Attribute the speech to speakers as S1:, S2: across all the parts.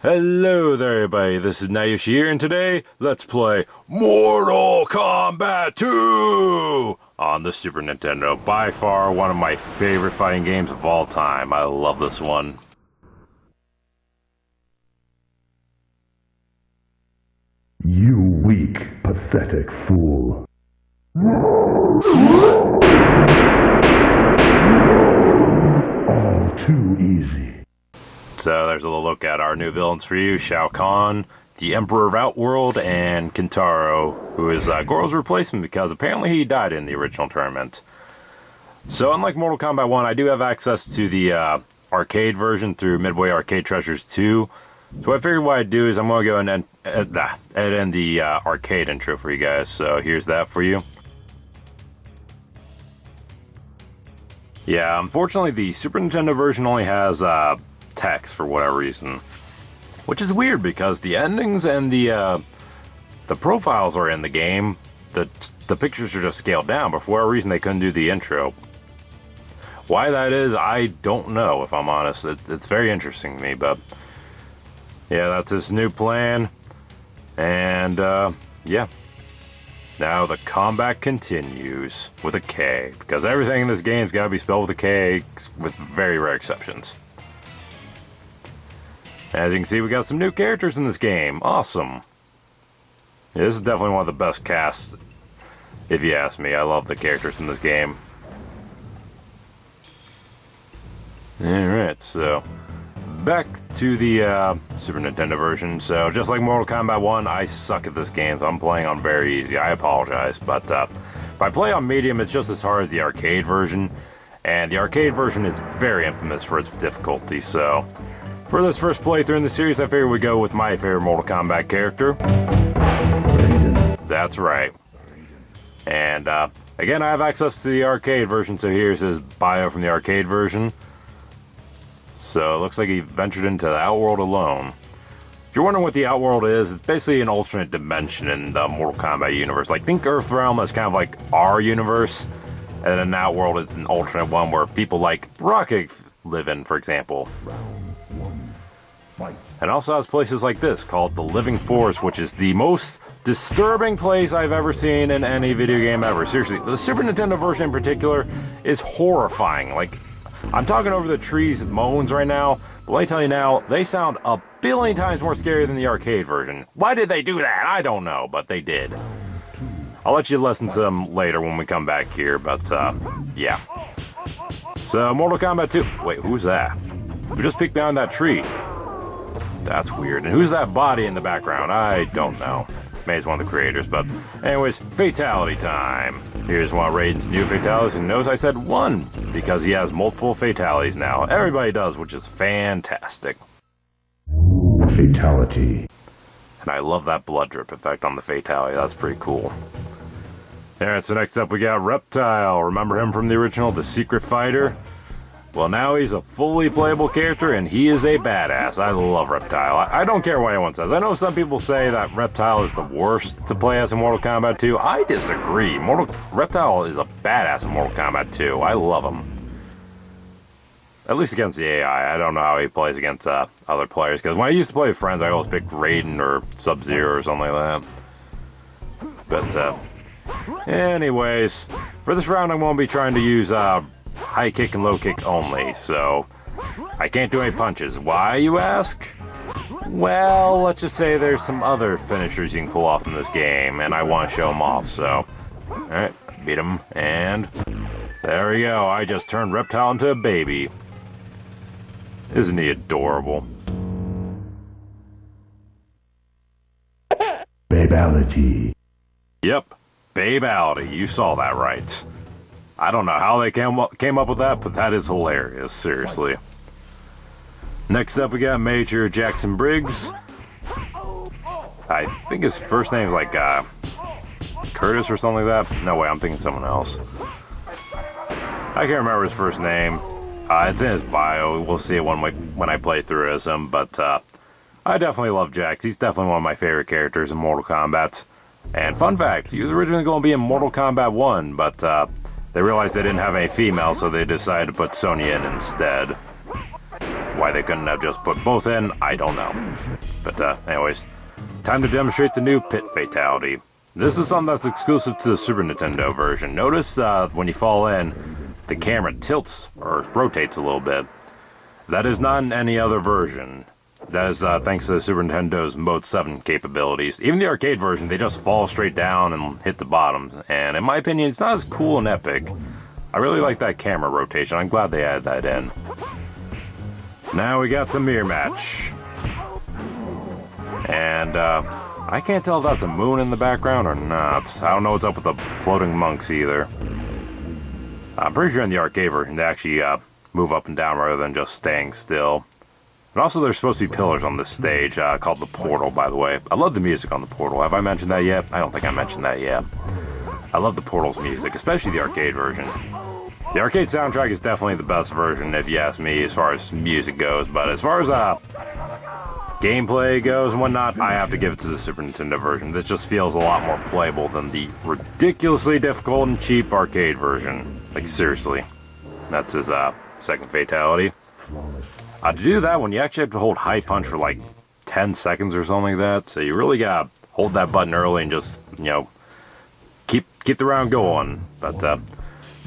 S1: Hello there everybody, this is Nayoshi here, and today, let's play Mortal Kombat 2 on the Super Nintendo. By far, one of my favorite fighting games of all time. I love this one.
S2: You weak, pathetic fool. All too easy.
S1: So there's a little look at our new villains for you. Shao Kahn, the Emperor of Outworld, and Kintaro, who is Goro's replacement because apparently he died in the original tournament. So unlike Mortal Kombat 1, I do have access to the arcade version through Midway Arcade Treasures 2. So I figured what I'd do is I'm going to go and edit in the arcade intro for you guys. So here's that for you. Yeah, unfortunately the Super Nintendo version only has text for whatever reason, which is weird because the endings and the profiles are in the game. The pictures are just scaled down, but for whatever reason they couldn't do the intro. Why that is, I don't know, if I'm honest. It's very interesting to me, but yeah, that's his new plan. And yeah, now the combat continues with a K, because everything in this game's got to be spelled with a K, with very rare exceptions. As you can see, we got some new characters in this game. Awesome. Yeah, this is definitely one of the best casts, if you ask me. I love the characters in this game. Alright, so back to the Super Nintendo version. So just like Mortal Kombat 1, I suck at this game, so I'm playing on very easy. I apologize, but if I play on medium, it's just as hard as the arcade version. And the arcade version is very infamous for its difficulty, so for this first playthrough in the series, I figured we'd go with my favorite Mortal Kombat character.
S2: Raiden.
S1: That's right. And again, I have access to the arcade version, so here's his bio from the arcade version. So it looks like he ventured into the Outworld alone. If you're wondering what the Outworld is, it's basically an alternate dimension in the Mortal Kombat universe. Like, think Earthrealm as kind of like our universe, and then Outworld is an alternate one where people like Rocket live in, for example. And also has places like this called the Living Forest, which is the most disturbing place I've ever seen in any video game ever. Seriously, the Super Nintendo version in particular is horrifying. Like, I'm talking over the trees' moans right now, but let me tell you now, they sound a billion times more scary than the arcade version. Why did they do that? I don't know, but they did. I'll let you listen to them later when we come back here, but yeah. So, Mortal Kombat 2. Wait, who's that? Who just peeked behind that tree? That's weird. And who's that body in the background? I don't know. May's one of the creators, but anyways, Fatality time. Here's one of Raiden's new fatalities, and notice I said one, because he has multiple fatalities now. Everybody does, which is fantastic.
S2: Fatality.
S1: And I love that blood drip effect on the fatality. That's pretty cool. Alright, so next up we got Reptile. Remember him from the original, the Secret Fighter? Well, now he's a fully playable character, and he is a badass. I love Reptile. I don't care what anyone says. I know some people say that Reptile is the worst to play as in Mortal Kombat 2. I disagree. Reptile is a badass in Mortal Kombat 2. I love him. At least against the AI. I don't know how he plays against other players, because when I used to play with friends, I always picked Raiden or Sub-Zero or something like that. But, anyways, for this round, I'm going to be trying to use high kick and low kick only, so I can't do any punches. Why, you ask? Well, let's just say there's some other finishers you can pull off in this game, and I want to show them off, so alright, beat him, and there we go. I just turned Reptile into a baby. Isn't he adorable?
S2: Babality.
S1: Yep, Babality. You saw that right. I don't know how they came up with that, but that is hilarious, seriously. Next up, we got Major Jackson Briggs. I think his first name is like Curtis or something like that. No way, I'm thinking someone else. I can't remember his first name. It's in his bio. We'll see it when I play through as him, but I definitely love Jax. He's definitely one of my favorite characters in Mortal Kombat. And fun fact, he was originally going to be in Mortal Kombat 1, but they realized they didn't have any female, so they decided to put Sonya in instead. Why they couldn't have just put both in, I don't know. But anyways, time to demonstrate the new Pit Fatality. This is something that's exclusive to the Super Nintendo version. Notice when you fall in, the camera tilts or rotates a little bit. That is not in any other version. That is thanks to the Super Nintendo's Mode 7 capabilities. Even the arcade version, they just fall straight down and hit the bottom. And in my opinion, it's not as cool and epic. I really like that camera rotation. I'm glad they added that in. Now we got the mirror match. And I can't tell if that's a moon in the background or not. I don't know what's up with the floating monks either. I'm pretty sure in the arcade version, they actually move up and down rather than just staying still. And also, there's supposed to be pillars on this stage, called the Portal, by the way. I love the music on the Portal. Have I mentioned that yet? I don't think I mentioned that yet. I love the Portal's music, especially the arcade version. The arcade soundtrack is definitely the best version, if you ask me, as far as music goes. But as far as gameplay goes and whatnot, I have to give it to the Super Nintendo version. This just feels a lot more playable than the ridiculously difficult and cheap arcade version. Like, seriously. That's his second fatality. To do that one, you actually have to hold high punch for like 10 seconds or something like that. So you really gotta hold that button early and just, you know, keep the round going. But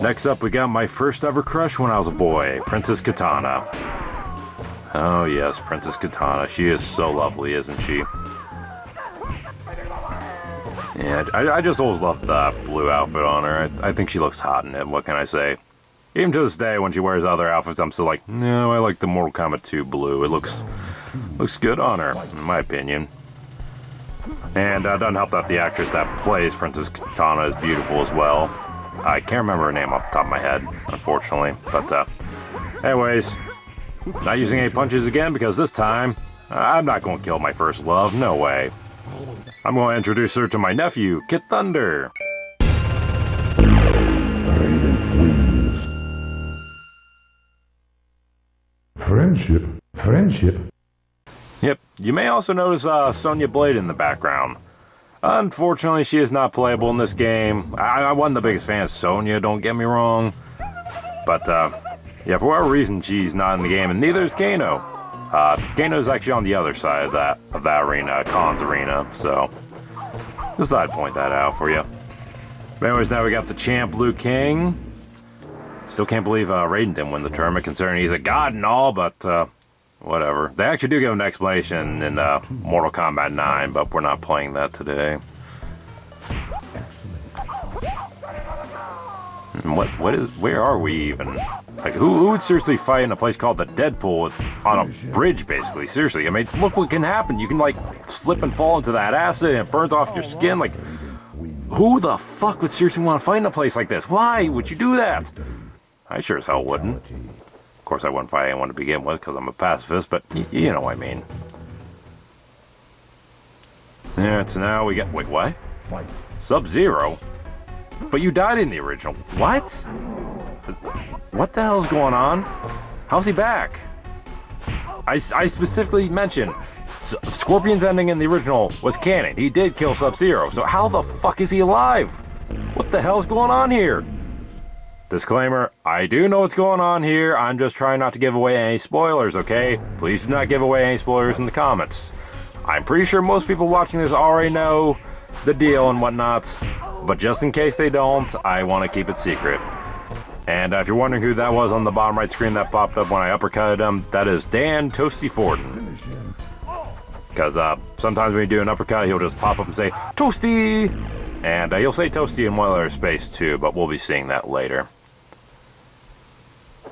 S1: next up, we got my first ever crush when I was a boy, Princess Katana. Oh yes, Princess Katana. She is so lovely, isn't she? Yeah, I just always loved the blue outfit on her. I think she looks hot in it. What can I say? Even to this day, when she wears other outfits, I'm still like, no, I like the Mortal Kombat 2 blue. It looks good on her, in my opinion. And it doesn't help that the actress that plays Princess Katana is beautiful as well. I can't remember her name off the top of my head, unfortunately. But anyways, not using any punches again because this time, I'm not going to kill my first love. No way. I'm going to introduce her to my nephew, Kid Thunder.
S2: Friendship.
S1: Yep, you may also notice Sonya Blade in the background. Unfortunately, she is not playable in this game. I wasn't the biggest fan of Sonya, don't get me wrong. But, yeah, for whatever reason, she's not in the game, and neither is Kano. Kano's actually on the other side of that arena, Khan's arena, so just thought I'd point that out for you. But anyways, now we got the champ, Liu Kang. Still can't believe Raiden didn't win the tournament, considering he's a god and all, but whatever. They actually do give an explanation in Mortal Kombat 9, but we're not playing that today. And where are we even? Like, who would seriously fight in a place called the Deadpool on a bridge, basically? Seriously, I mean, look what can happen. You can, like, slip and fall into that acid and it burns off your skin. Like, who the fuck would seriously want to fight in a place like this? Why would you do that? I sure as hell wouldn't. Of course, I wouldn't fight anyone to begin with because I'm a pacifist, but you know what I mean. Yeah, so now we got... Wait, what? Sub-Zero? But you died in the original. What? What the hell's going on? How's he back? I specifically mentioned Scorpion's ending in the original was canon. He did kill Sub-Zero, so how the fuck is he alive? What the hell's going on here? Disclaimer, I do know what's going on here. I'm just trying not to give away any spoilers, okay? Please do not give away any spoilers in the comments. I'm pretty sure most people watching this already know the deal and whatnot, but just in case they don't, I want to keep it secret. And if you're wondering who that was on the bottom right screen that popped up when I uppercutted him, that is Dan Toasty Forden. Because sometimes when you do an uppercut, he'll just pop up and say, Toasty! And he'll say Toasty in one other space too, but we'll be seeing that later.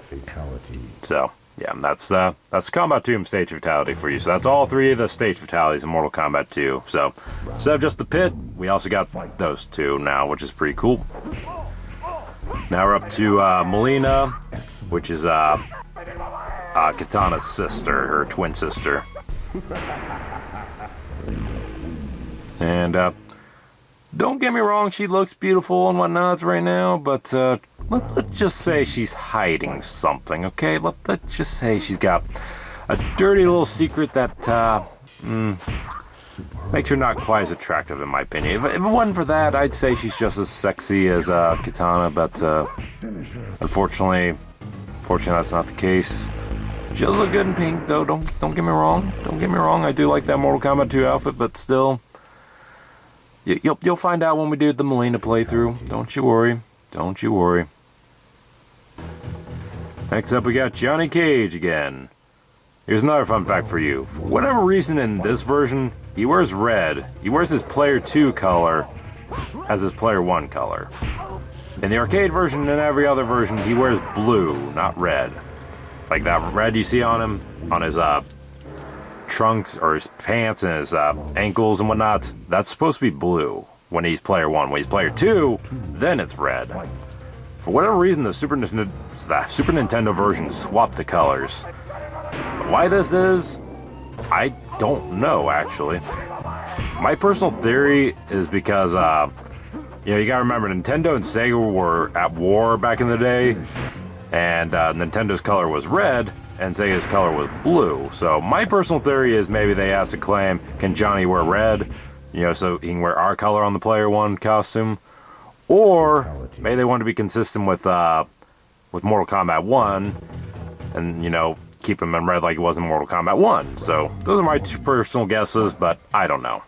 S2: Fatality.
S1: So, yeah, that's Kombat 2 stage fatality for you. So that's all three of the stage fatalities in Mortal Kombat 2. So, instead of just the pit, we also got those two now, which is pretty cool. Now we're up to Melina, which is Katana's sister, her twin sister. And don't get me wrong, she looks beautiful and whatnot right now, but let's just say she's hiding something, okay? Let's just say she's got a dirty little secret that makes her not quite as attractive, in my opinion. If it wasn't for that, I'd say she's just as sexy as Katana, but unfortunately, that's not the case. She does look good in pink, though. Don't get me wrong. Don't get me wrong. I do like that Mortal Kombat 2 outfit, but still, you'll find out when we do the Melina playthrough. Don't you worry. Don't you worry. Next up, we got Johnny Cage again. Here's another fun fact for you. For whatever reason, in this version, he wears red. He wears his Player 2 color as his Player 1 color. In the arcade version and every other version, he wears blue, not red. Like that red you see on him, on his trunks or his pants and his ankles and whatnot, that's supposed to be blue when he's Player 1. When he's Player 2, then it's red. For whatever reason, the Super Nintendo version swapped the colors. Why this is, I don't know, actually. My personal theory is because, you gotta remember, Nintendo and Sega were at war back in the day, and Nintendo's color was red, and Sega's color was blue. So my personal theory is maybe they asked to claim, can Johnny wear red, so he can wear our color on the Player 1 costume? Or maybe they wanted to be consistent with Mortal Kombat 1, and, keep him in red like it was in Mortal Kombat 1. So those are my two personal guesses, but I don't know.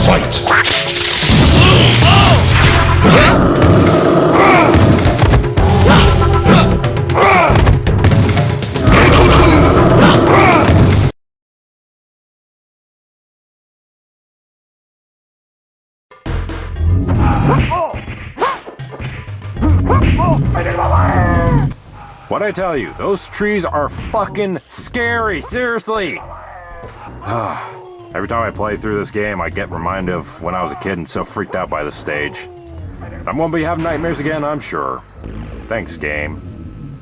S2: Fight!
S1: What'd I tell you? Those trees are fucking scary, seriously! Every time I play through this game, I get reminded of when I was a kid and so freaked out by this stage. I'm gonna be having nightmares again, I'm sure. Thanks, game.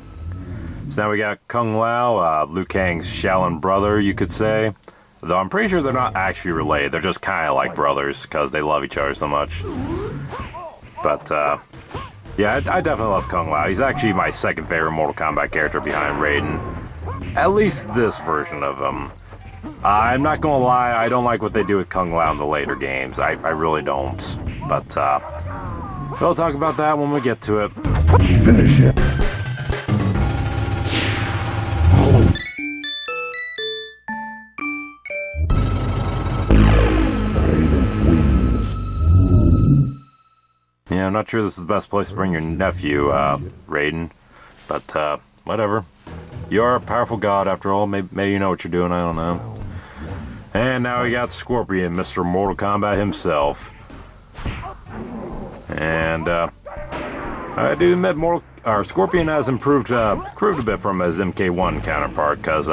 S1: So now we got Kung Lao, Liu Kang's Shaolin brother, you could say. Though I'm pretty sure they're not actually related, they're just kind of like brothers, because they love each other so much. But, yeah, I definitely love Kung Lao. He's actually my second favorite Mortal Kombat character behind Raiden. At least this version of him. I'm not gonna lie, I don't like what they do with Kung Lao in the later games. I really don't. But, we'll talk about that when we get to it.
S2: Finish it.
S1: Yeah, I'm not sure this is the best place to bring your nephew, Raiden. But, whatever. You are a powerful god after all. Maybe you know what you're doing, I don't know. And now we got Scorpion, Mr. Mortal Kombat himself. And, I do admit Scorpion has improved a bit from his MK1 counterpart, because,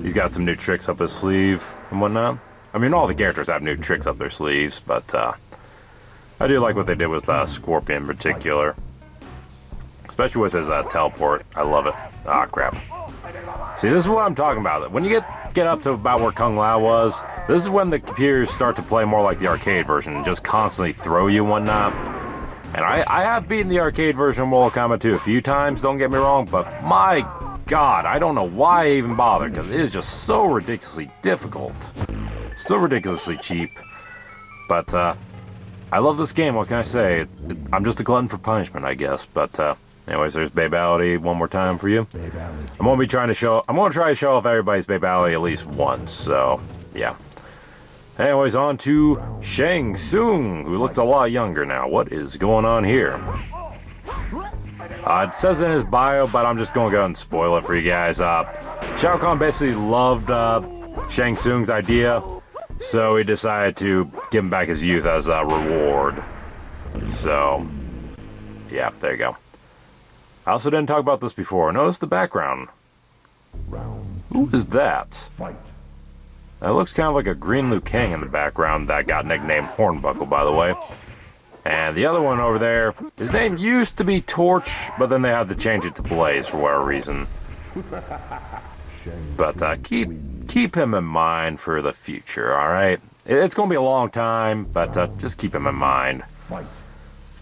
S1: he's got some new tricks up his sleeve and whatnot. I mean, all the characters have new tricks up their sleeves, but, I do like what they did with Scorpion in particular. Especially with his teleport. I love it. Ah, crap. See, this is what I'm talking about. When you get up to about where Kung Lao was, this is when the computers start to play more like the arcade version and just constantly throw you and whatnot. And I have beaten the arcade version of Mortal Kombat 2 a few times, don't get me wrong, but my god, I don't know why I even bothered, because it is just so ridiculously difficult. So ridiculously cheap. But, I love this game, what can I say? I'm just a glutton for punishment, I guess. But, anyways, there's Fatality one more time for you. I'm gonna try to show off everybody's Fatality at least once, so, yeah. Anyways, on to Shang Tsung, who looks a lot younger now. What is going on here? It says in his bio, but I'm just gonna go and spoil it for you guys. Shao Kahn basically loved, Shang Tsung's idea, so he decided to give him back his youth as a reward. So, yeah, there you go. I also didn't talk about this before. Notice the background. Who is that? That looks kind of like a green Liu Kang in the background that got nicknamed Hornbuckle, by the way. And the other one over there, his name used to be Torch, but then they had to change it to Blaze for whatever reason. But keep him in mind for the future, alright? It's going to be a long time, but just keep him in mind.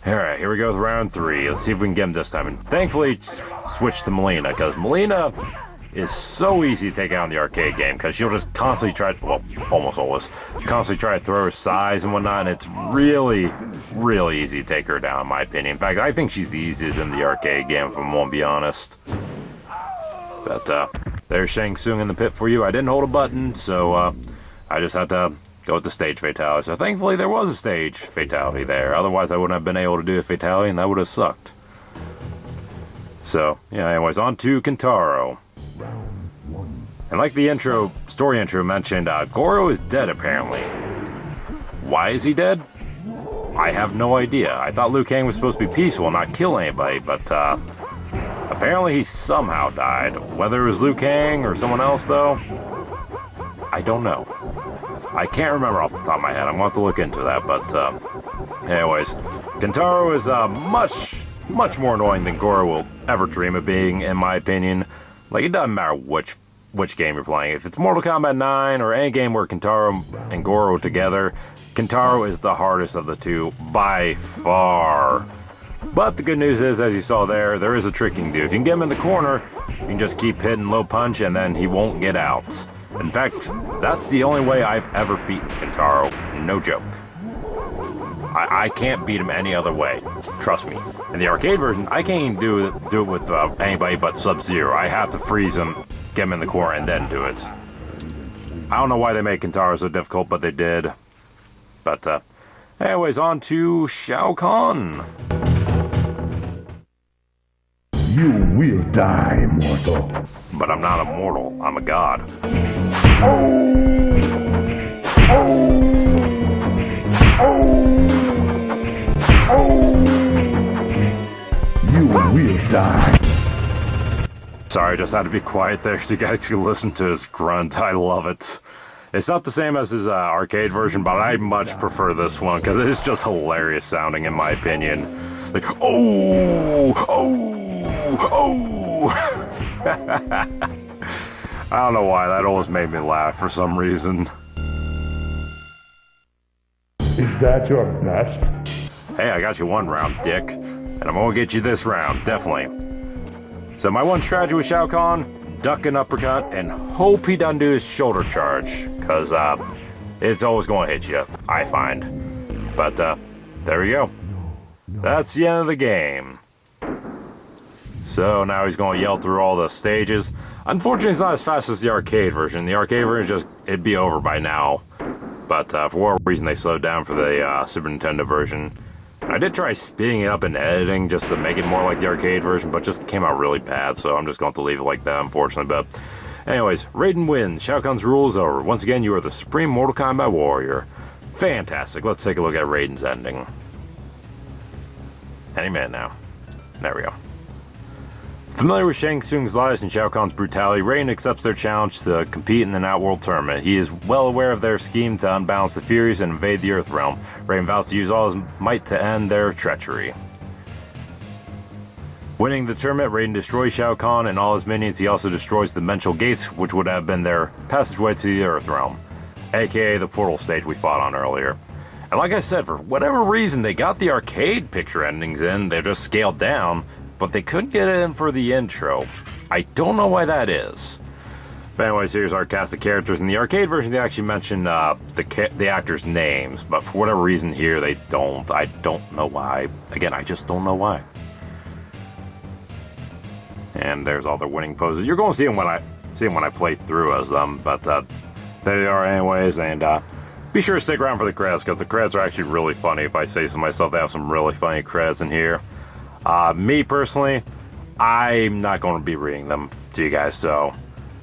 S1: Alright, here we go with round 3. Let's see if we can get him this time. And thankfully, switch to Melina, because Melina is so easy to take out in the arcade game because she'll just constantly try, well, almost always, constantly try to throw her size and whatnot, and it's really, really easy to take her down, in my opinion. In fact, I think she's the easiest in the arcade game, if I won't be honest. But there's Shang Tsung in the pit for you. I didn't hold a button, so I just had to go with the stage fatality. So thankfully there was a stage fatality there. Otherwise I wouldn't have been able to do a fatality, and that would have sucked. So, yeah, anyways, on to Kentaro. And like the story intro mentioned, Goro is dead apparently. Why is he dead? I have no idea. I thought Liu Kang was supposed to be peaceful and not kill anybody, but apparently he somehow died. Whether it was Liu Kang or someone else, though, I don't know. I can't remember off the top of my head. I'm going to have to look into that, but anyways, Kentaro is much more annoying than Goro will ever dream of being, in my opinion. Like, it doesn't matter which game you're playing. If it's Mortal Kombat 9 or any game where Kentaro and Goro are together, Kentaro is the hardest of the two by far. But the good news is, as you saw there is a trick you can do. If you can get him in the corner, you can just keep hitting low punch and then he won't get out. In fact, that's the only way I've ever beaten Kentaro. No joke. I can't beat him any other way. Trust me. In the arcade version, I can't even do it with anybody but Sub-Zero. I have to freeze him, get him in the corner, and then do it. I don't know why they made Kentaro so difficult, but they did. But, anyways, on to Shao Kahn.
S2: You will die, mortal.
S1: But I'm not immortal. I'm a god.
S2: You will die.
S1: Sorry, I just had to be quiet there so you guys can listen to his grunt. I love it. It's not the same as his arcade version, but I much prefer this one because it's just hilarious sounding, in my opinion. Like, oh! I don't know why, that always made me laugh for some reason.
S2: Is that your best?
S1: Hey, I got you one round, dick. And I'm gonna get you this round, definitely. So my one strategy with Shao Kahn, duck an uppercut and hope he doesn't do his shoulder charge. Because it's always gonna hit you, I find. But there we go. That's the end of the game. So now he's going to yell through all the stages. Unfortunately, it's not as fast as the arcade version. The arcade version it'd be over by now. But for whatever reason, they slowed down for the Super Nintendo version. I did try speeding it up in editing just to make it more like the arcade version, but just came out really bad, so I'm just going to leave it like that, unfortunately. But anyways, Raiden wins. Shao Kahn's rule is over. Once again, you are the Supreme Mortal Kombat Warrior. Fantastic. Let's take a look at Raiden's ending. Any minute now. There we go. Familiar with Shang Tsung's lies and Shao Kahn's brutality, Raiden accepts their challenge to compete in an Outworld tournament. He is well aware of their scheme to unbalance the Furies and invade the Earth realm. Raiden vows to use all his might to end their treachery. Winning the tournament, Raiden destroys Shao Kahn and all his minions. He also destroys the Mental Gates, which would have been their passageway to the Earth realm, aka the portal stage we fought on earlier. And like I said, for whatever reason, they got the arcade picture endings in. They're just scaled down, but they couldn't get it in for the intro. I don't know why that is. But anyways, here's our cast of characters. In the arcade version, they actually mentioned the actors' names, but for whatever reason here, they don't. I don't know why. Again, I just don't know why. And there's all their winning poses. You're going to see them when I play through as them, but there they are anyways, and be sure to stick around for the credits, because the credits are actually really funny. If I say so myself, they have some really funny credits in here. Me personally, I'm not going to be reading them to you guys, so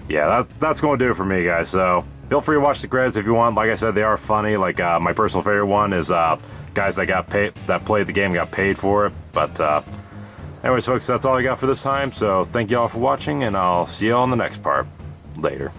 S1: yeah, that's going to do it for me, guys. So feel free to watch the credits if you want. Like I said, they are funny. Like my personal favorite one is guys that played the game got paid for it. But anyways, folks, that's all I got for this time. So thank you all for watching, and I'll see you all in the next part. Later.